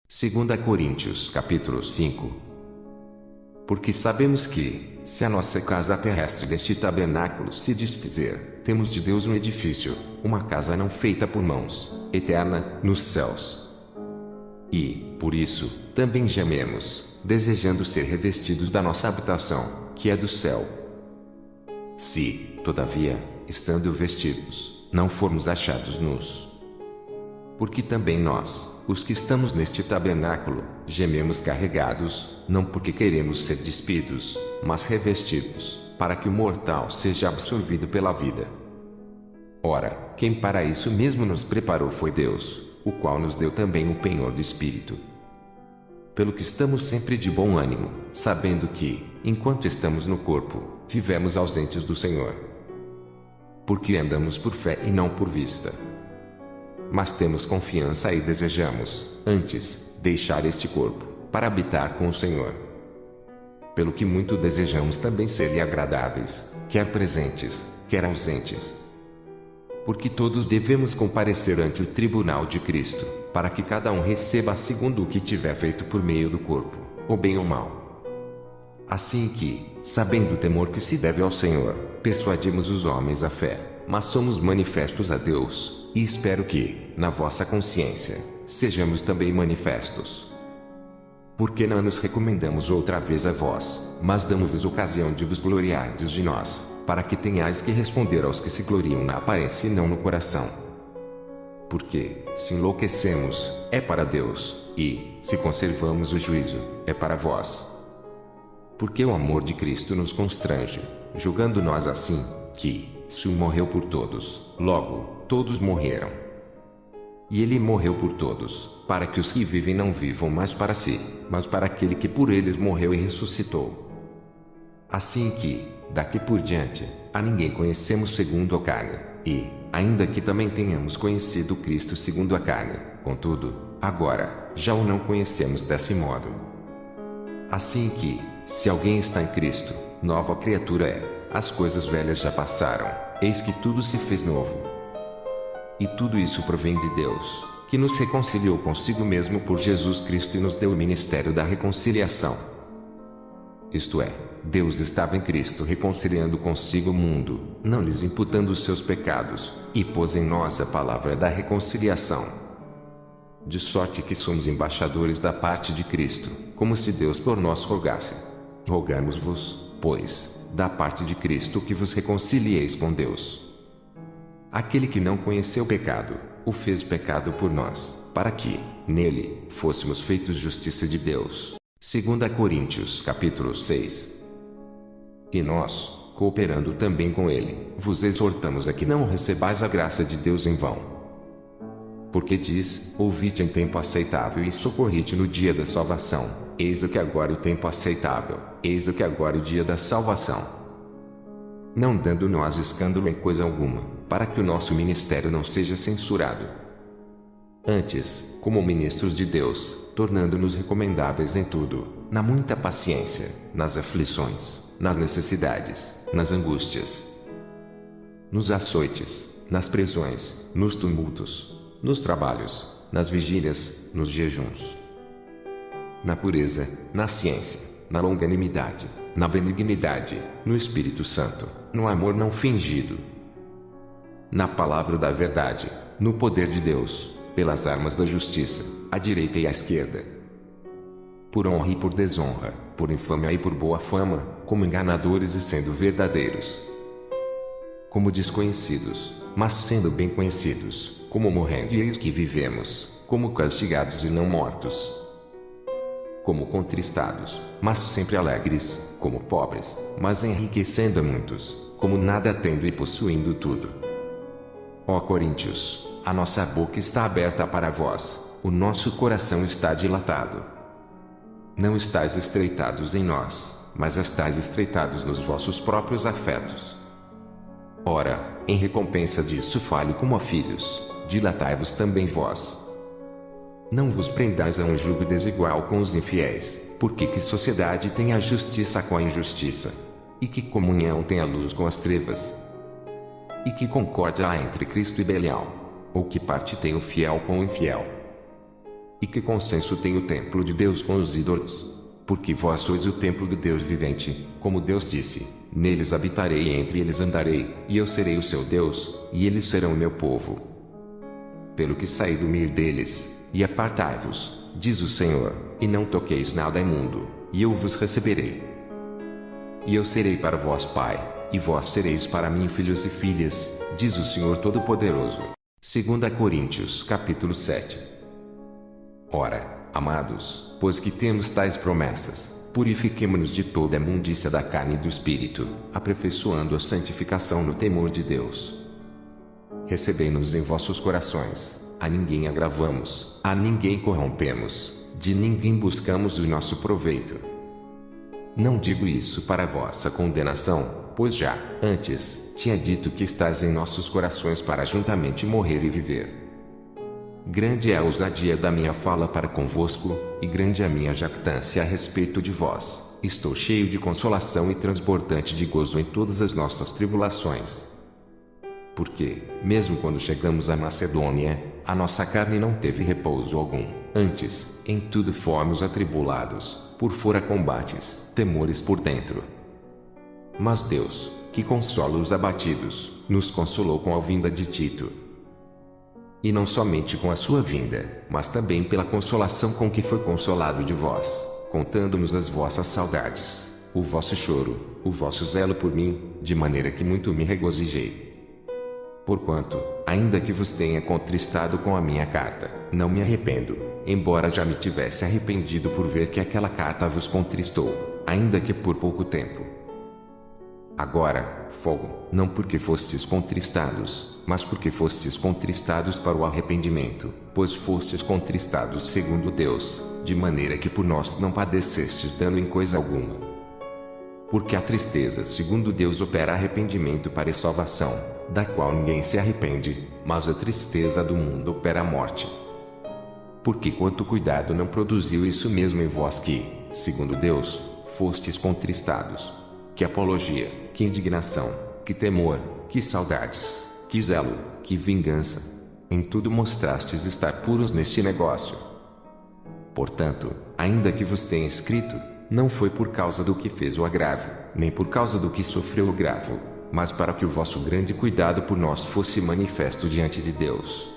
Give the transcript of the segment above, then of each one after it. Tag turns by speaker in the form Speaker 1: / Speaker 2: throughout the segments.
Speaker 1: 2 Coríntios capítulo 5. Porque sabemos que, se a nossa casa terrestre deste tabernáculo se desfizer, temos de Deus um edifício, uma casa não feita por mãos, eterna, nos céus. E, por isso, também gememos, desejando ser revestidos da nossa habitação, que é do céu. Se, todavia, estando vestidos, não formos achados nus. Porque também nós, os que estamos neste tabernáculo, gememos carregados, não porque queremos ser despidos, mas revestidos, para que o mortal seja absorvido pela vida. Ora, quem para isso mesmo nos preparou foi Deus, o qual nos deu também o penhor do Espírito. Pelo que estamos sempre de bom ânimo, sabendo que, enquanto estamos no corpo, vivemos ausentes do Senhor. Porque andamos por fé e não por vista. Mas temos confiança e desejamos, antes, deixar este corpo, para habitar com o Senhor. Pelo que muito desejamos também ser-lhe agradáveis, quer presentes, quer ausentes. Porque todos devemos comparecer ante o tribunal de Cristo, para que cada um receba segundo o que tiver feito por meio do corpo, ou bem ou mal. Assim que, sabendo o temor que se deve ao Senhor, persuadimos os homens à fé, mas somos manifestos a Deus, e espero que, na vossa consciência, sejamos também manifestos. Porque não nos recomendamos outra vez a vós, mas damos-vos ocasião de vos gloriardes de nós, para que tenhais que responder aos que se gloriam na aparência e não no coração. Porque, se enlouquecemos, é para Deus, e, se conservamos o juízo, é para vós. Porque o amor de Cristo nos constrange, julgando nós assim, que, se um morreu por todos, logo, todos morreram. E ele morreu por todos, para que os que vivem não vivam mais para si, mas para aquele que por eles morreu e ressuscitou. Assim que, daqui por diante, a ninguém conhecemos segundo a carne, e, ainda que também tenhamos conhecido Cristo segundo a carne, contudo, agora, já o não conhecemos desse modo. Assim que, se alguém está em Cristo, nova criatura é. As coisas velhas já passaram, eis que tudo se fez novo. E tudo isso provém de Deus, que nos reconciliou consigo mesmo por Jesus Cristo e nos deu o ministério da reconciliação. Isto é, Deus estava em Cristo reconciliando consigo o mundo, não lhes imputando os seus pecados, e pôs em nós a palavra da reconciliação. De sorte que somos embaixadores da parte de Cristo, como se Deus por nós rogasse. Rogamos-vos, pois, da parte de Cristo que vos reconcilieis com Deus. Aquele que não conheceu o pecado, o fez pecado por nós, para que, nele, fôssemos feitos justiça de Deus. 2 Coríntios capítulo 6. E nós, cooperando também com ele, vos exortamos a que não recebais a graça de Deus em vão. Porque diz, ouvite em tempo aceitável e socorrite no dia da salvação. Eis o que agora é o tempo aceitável, eis o que agora é o dia da salvação. Não dando nós escândalo em coisa alguma, para que o nosso ministério não seja censurado. Antes, como ministros de Deus, tornando-nos recomendáveis em tudo, na muita paciência, nas aflições, nas necessidades, nas angústias, nos açoites, nas prisões, nos tumultos, nos trabalhos, nas vigílias, nos jejuns, na pureza, na ciência, na longanimidade, na benignidade, no Espírito Santo, no amor não fingido, na palavra da verdade, no poder de Deus, pelas armas da justiça, à direita e à esquerda, por honra e por desonra, por infâmia e por boa fama, como enganadores e sendo verdadeiros, como desconhecidos, mas sendo bem conhecidos, como morrendo e eis que vivemos, como castigados e não mortos, como contristados, mas sempre alegres, como pobres, mas enriquecendo a muitos, como nada tendo e possuindo tudo. Ó Coríntios, a nossa boca está aberta para vós, o nosso coração está dilatado. Não estáis estreitados em nós, mas estáis estreitados nos vossos próprios afetos. Ora, em recompensa disso fale como a filhos, dilatai-vos também vós. Não vos prendais a um jugo desigual com os infiéis, porque que sociedade tem a justiça com a injustiça? E que comunhão tem a luz com as trevas? E que concórdia há entre Cristo e Belial? Ou que parte tem o fiel com o infiel? E que consenso tem o templo de Deus com os ídolos? Porque vós sois o templo do Deus vivente, como Deus disse, neles habitarei e entre eles andarei, e eu serei o seu Deus, e eles serão o meu povo. Pelo que saí do meio deles, e apartai-vos, diz o Senhor, e não toqueis nada imundo, e eu vos receberei. E eu serei para vós pai, e vós sereis para mim filhos e filhas, diz o Senhor Todo-Poderoso. 2 Coríntios capítulo 7. Ora, amados, pois que temos tais promessas, purifiquemo-nos de toda a imundícia da carne e do espírito, aperfeiçoando a santificação no temor de Deus. Recebei-nos em vossos corações, a ninguém agravamos, a ninguém corrompemos, de ninguém buscamos o nosso proveito. Não digo isso para vossa condenação, pois já, antes, tinha dito que estais em nossos corações para juntamente morrer e viver. Grande é a ousadia da minha fala para convosco, e grande é a minha jactância a respeito de vós. Estou cheio de consolação e transbordante de gozo em todas as nossas tribulações. Porque, mesmo quando chegamos à Macedônia, a nossa carne não teve repouso algum. Antes, em tudo fomos atribulados, por fora combates, temores por dentro. Mas Deus, que consola os abatidos, nos consolou com a vinda de Tito. E não somente com a sua vinda, mas também pela consolação com que foi consolado de vós, contando-nos as vossas saudades, o vosso choro, o vosso zelo por mim, de maneira que muito me regozijei. Porquanto, ainda que vos tenha contristado com a minha carta, não me arrependo, embora já me tivesse arrependido por ver que aquela carta vos contristou, ainda que por pouco tempo. Agora, fogo, não porque fostes contristados, mas porque fostes contristados para o arrependimento, pois fostes contristados segundo Deus, de maneira que por nós não padecestes dano em coisa alguma. Porque a tristeza segundo Deus opera arrependimento para a salvação, da qual ninguém se arrepende, mas a tristeza do mundo opera a morte. Porque quanto cuidado não produziu isso mesmo em vós que, segundo Deus, fostes contristados. Que apologia, que indignação, que temor, que saudades, que zelo, que vingança. Em tudo mostrastes estar puros neste negócio. Portanto, ainda que vos tenha escrito, não foi por causa do que fez o agravo, nem por causa do que sofreu o agravo, mas para que o vosso grande cuidado por nós fosse manifesto diante de Deus.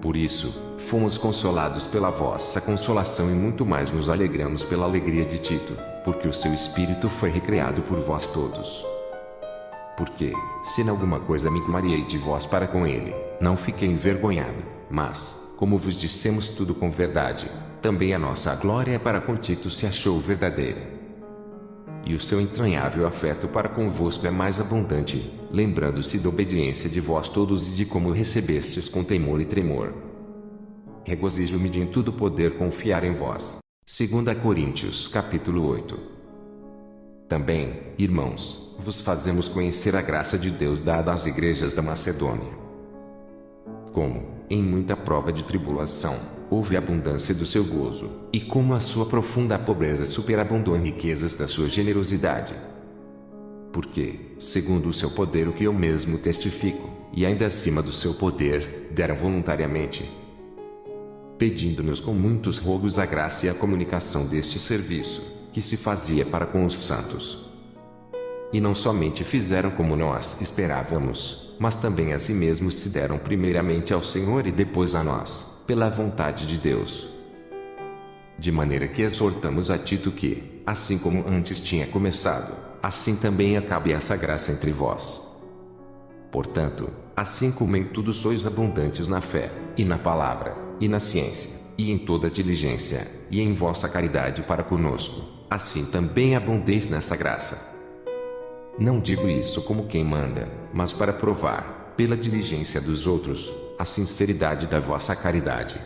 Speaker 1: Por isso, fomos consolados pela vossa consolação e muito mais nos alegramos pela alegria de Tito, porque o seu espírito foi recreado por vós todos. Porque, se em alguma coisa me gloriei de vós para com ele, não fiquei envergonhado, mas, como vos dissemos tudo com verdade, também a nossa glória para com Tito se achou verdadeira. E o seu entranhável afeto para convosco é mais abundante, lembrando-se da obediência de vós todos e de como recebestes com temor e tremor. Regozijo-me de em tudo poder confiar em vós. 2 Coríntios capítulo 8. Também, irmãos, vos fazemos conhecer a graça de Deus dada às igrejas da Macedônia. Como, em muita prova de tribulação, houve abundância do seu gozo, e como a sua profunda pobreza superabundou em riquezas da sua generosidade. Porque, segundo o seu poder o que eu mesmo testifico, e ainda acima do seu poder, deram voluntariamente, pedindo-nos com muitos rogos a graça e a comunicação deste serviço, que se fazia para com os santos. E não somente fizeram como nós esperávamos, mas também a si mesmos se deram primeiramente ao Senhor e depois a nós, pela vontade de Deus. De maneira que exortamos a Tito que, assim como antes tinha começado, assim também acabe essa graça entre vós. Portanto, assim como em tudo sois abundantes na fé, e na palavra, e na ciência, e em toda diligência, e em vossa caridade para conosco, assim também abundeis nessa graça. Não digo isso como quem manda, mas para provar, pela diligência dos outros, a sinceridade da vossa caridade.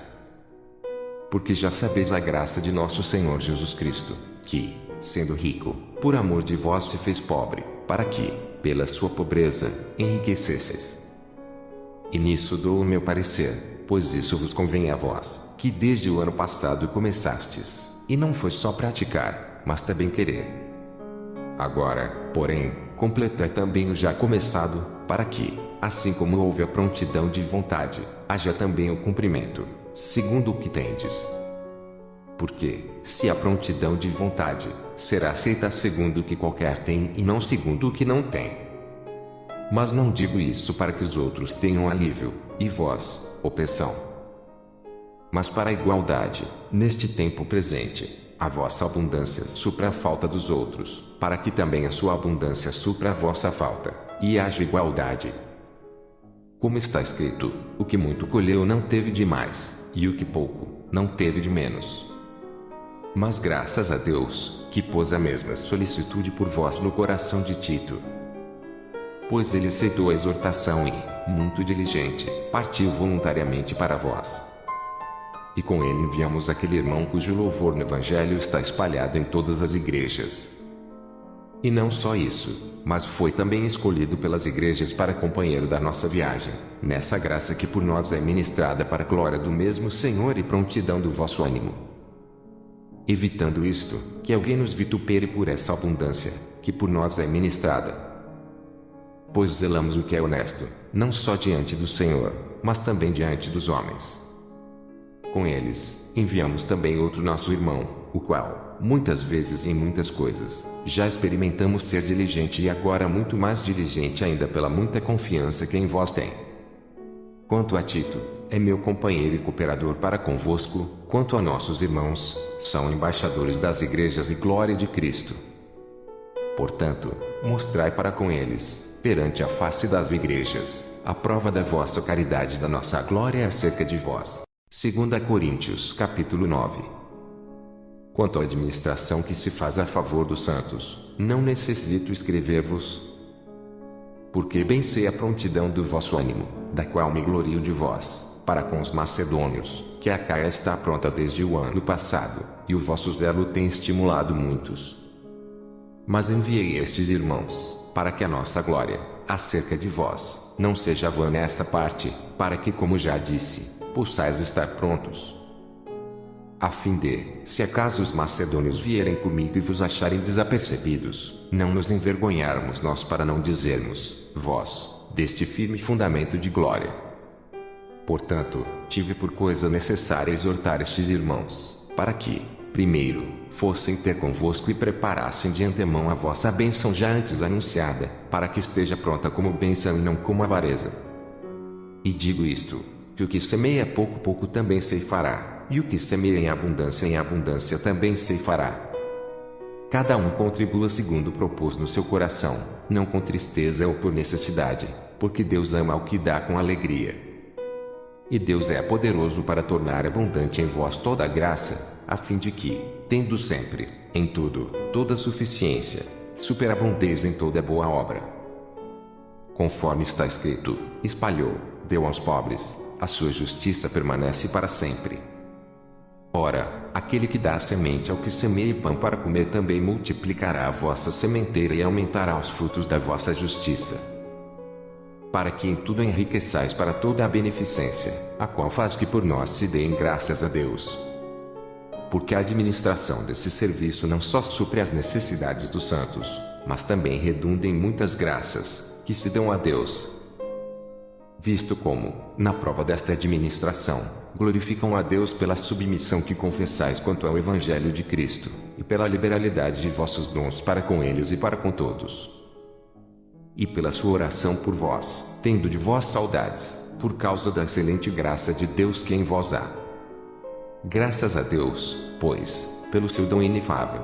Speaker 1: Porque já sabeis a graça de nosso Senhor Jesus Cristo, que, sendo rico, por amor de vós se fez pobre, para que, pela sua pobreza, enriquecesseis. E nisso dou o meu parecer, pois isso vos convém a vós, que desde o ano passado começastes, e não foi só praticar, mas também querer. Agora, porém, completai também o já começado, para que, assim como houve a prontidão de vontade, haja também o cumprimento. segundo o que tendes. Porque, se há prontidão de vontade, será aceita segundo o que qualquer tem e não segundo o que não tem. Mas não digo isso para que os outros tenham alívio, e vós, opressão. Mas para a igualdade, neste tempo presente, a vossa abundância supra a falta dos outros, para que também a sua abundância supra a vossa falta, e haja igualdade. Como está escrito, o que muito colheu não teve de mais, e o que pouco, não teve de menos. Mas graças a Deus, que pôs a mesma solicitude por vós no coração de Tito. Pois ele aceitou a exortação e, muito diligente, partiu voluntariamente para vós. E com ele enviamos aquele irmão cujo louvor no Evangelho está espalhado em todas as igrejas. E não só isso, mas foi também escolhido pelas igrejas para companheiro da nossa viagem, nessa graça que por nós é ministrada para a glória do mesmo Senhor e prontidão do vosso ânimo. Evitando isto, que alguém nos vitupere por essa abundância, que por nós é ministrada. Pois zelamos o que é honesto, não só diante do Senhor, mas também diante dos homens. Com eles, enviamos também outro nosso irmão, o qual, muitas vezes e em muitas coisas, já experimentamos ser diligente e agora muito mais diligente ainda pela muita confiança que em vós tem. Quanto a Tito, é meu companheiro e cooperador para convosco, quanto a nossos irmãos, são embaixadores das igrejas e glória de Cristo. Portanto, mostrai para com eles, perante a face das igrejas, a prova da vossa caridade e da nossa glória acerca de vós. 2 Coríntios capítulo 9. Quanto à administração que se faz a favor dos santos, não necessito escrever-vos, porque bem sei a prontidão do vosso ânimo, da qual me glorio de vós, para com os macedônios, que a Acaia está pronta desde o ano passado, e o vosso zelo tem estimulado muitos. Mas enviei estes irmãos, para que a nossa glória, acerca de vós, não seja vã nessa parte, para que, como já disse, possais estar prontos. A fim de, se acaso os macedônios vierem comigo e vos acharem desapercebidos, não nos envergonharmos nós para não dizermos, vós, deste firme fundamento de glória. Portanto, tive por coisa necessária exortar estes irmãos, para que, primeiro, fossem ter convosco e preparassem de antemão a vossa bênção já antes anunciada, para que esteja pronta como bênção e não como avareza. E digo isto, que o que semeia pouco pouco também ceifará, e o que semeia em abundância também ceifará. Cada um contribua segundo propôs no seu coração, não com tristeza ou por necessidade, porque Deus ama ao que dá com alegria. E Deus é poderoso para tornar abundante em vós toda a graça, a fim de que, tendo sempre, em tudo, toda suficiência, superabundeis em toda boa obra. Conforme está escrito, espalhou, deu aos pobres, a sua justiça permanece para sempre. Ora, aquele que dá semente ao que semeia pão para comer também multiplicará a vossa sementeira e aumentará os frutos da vossa justiça. Para que em tudo enriqueçais para toda a beneficência, a qual faz que por nós se deem graças a Deus. Porque a administração desse serviço não só supre as necessidades dos santos, mas também redunda em muitas graças, que se dão a Deus. Visto como, na prova desta administração, glorificam a Deus pela submissão que confessais quanto ao Evangelho de Cristo, e pela liberalidade de vossos dons para com eles e para com todos. E pela sua oração por vós, tendo de vós saudades, por causa da excelente graça de Deus que em vós há. Graças a Deus, pois, pelo seu dom inefável,